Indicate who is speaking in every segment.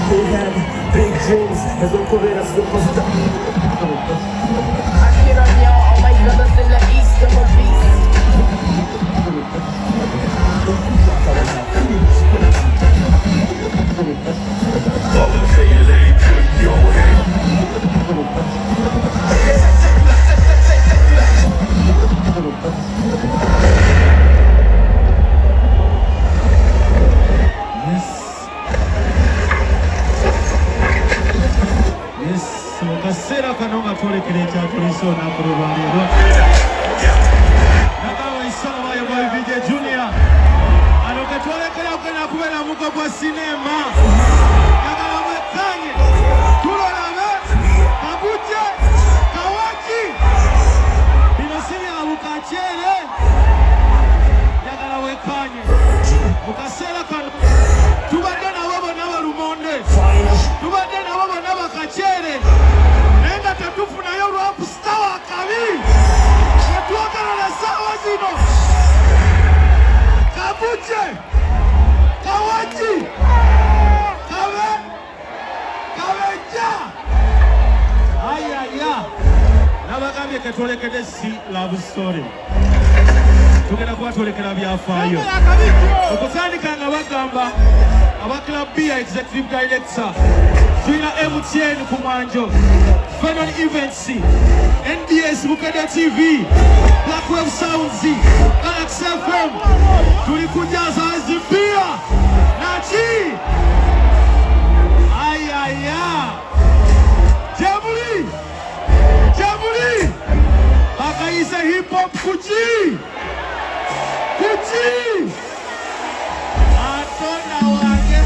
Speaker 1: They had big dreams, elles ont trouvé la superstar.
Speaker 2: Akira Nyan, oh my goodness, in the east of a beast.
Speaker 3: All the saying ain't put your hand.
Speaker 4: Kasera kanonga tole kirecha tulisona kurubaliro nakawa isala bayo ba VJ Junior aloka tole kala kana kubera muko kwa sinema yakala mwekanye tulola be abuje kawaki binasinya abukachere yakala wekanye mukasera kana tubadde na wabo n'abalumonde tubadde na wabo n'abakachere nenga tetufunayo lwakusitawa kabi netwagala na sawa zino kabuje kawaji kabeja ayaya nabagambye ketwolekede si love story tugenda kuba twolekera byafaayo okusandika nga bagamba aba Club B executive director tulina MTN ku mwanjo Venon Events NBS Bukede TV Black Web Sounds Galaxy FM tulikujaza Azimbia Nachi ayaya Jamuli akaisa hip hop kuchi atona wange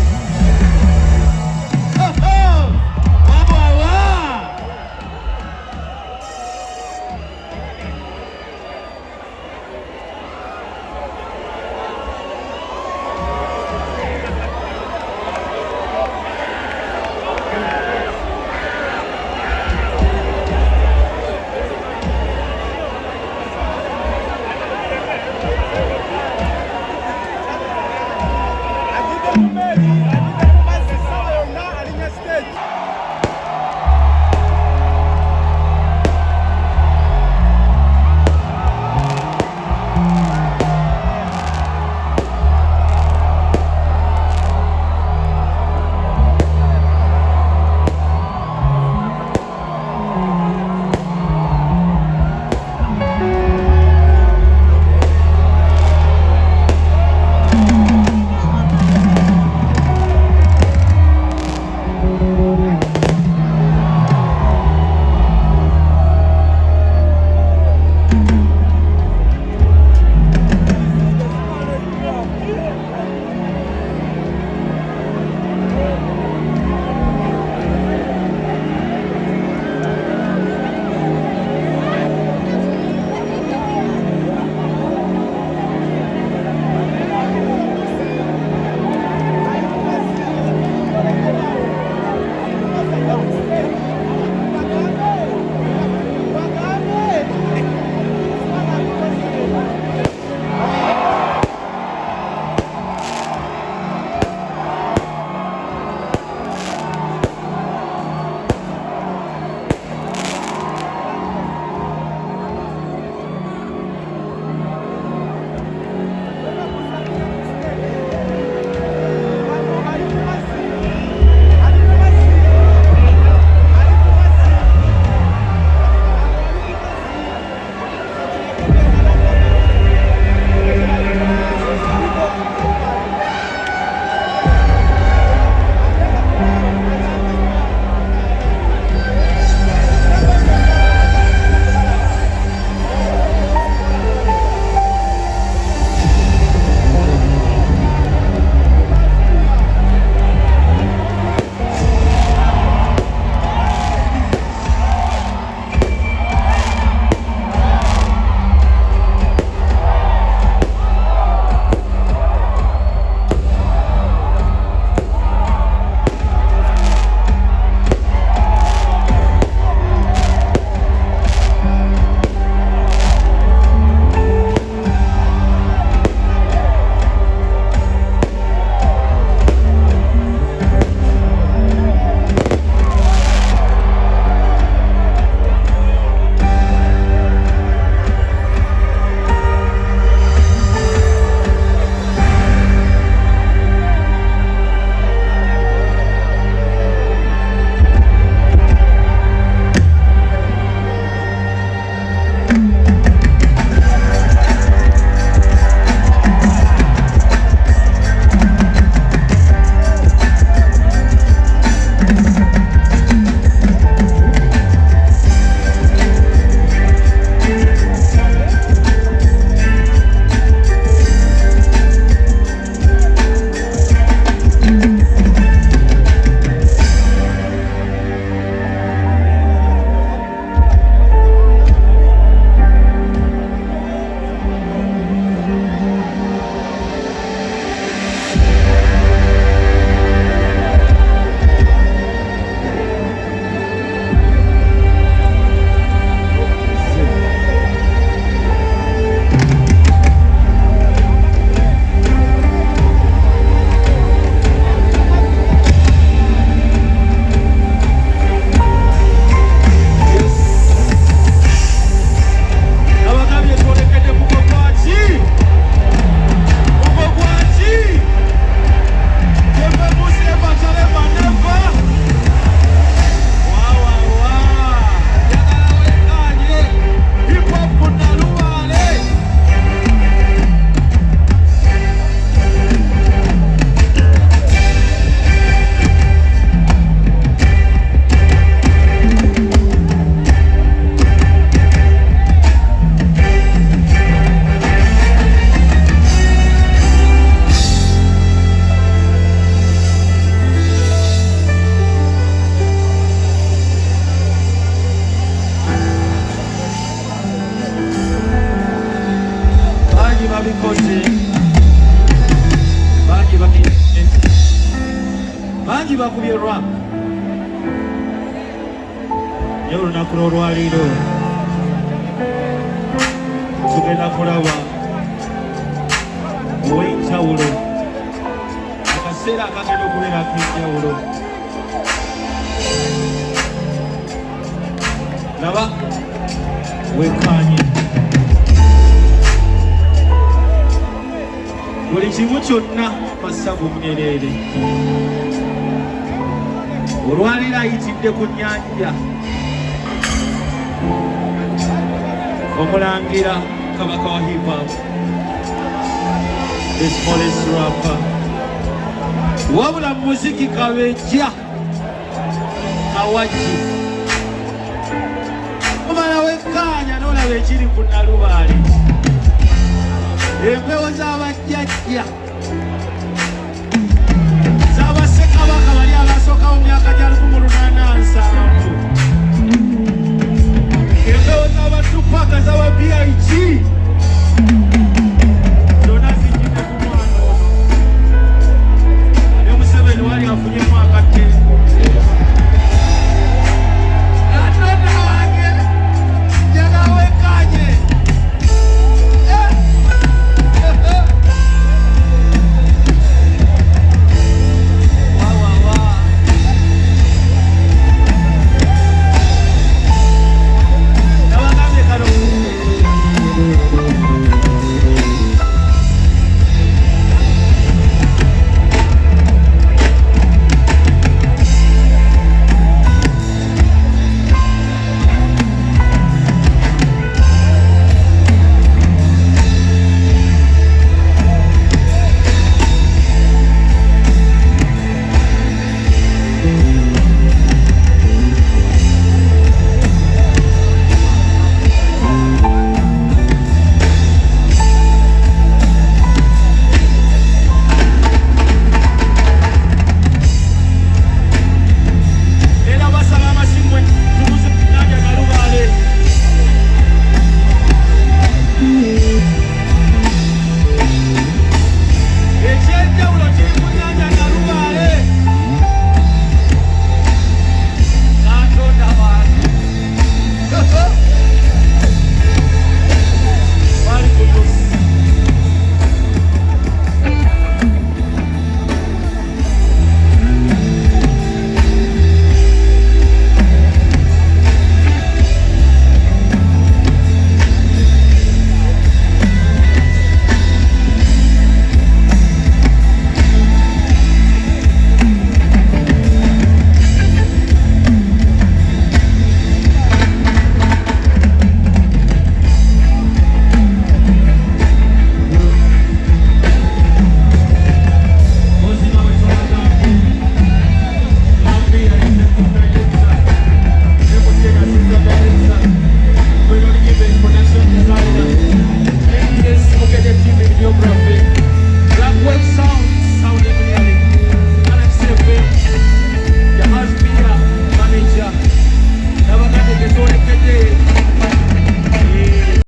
Speaker 4: bangi bakubye rap naye olunaku lwolwaliro tugenda kulaba ow'enjawulo akaseera akagenda okubeerako enjawulo laba wekkaanye buli kimu kyonna masavu myereere olwaliro ayitidde ku nnyanja omulangira kabaka wa hip-hop the smallest rapper wabula muziki kabeja kawaji omala wekkaanya n'olaba ekiri ku nalubaali empewo z'abajjajja z'abassekabaka bali abasookawo mu myaka gya 1870 empewo z'abatupaaka z'ababig zonna zijjidde ku mwana ono ne Museveni wali afunyemu akatengo atona wange njaga wekkaanye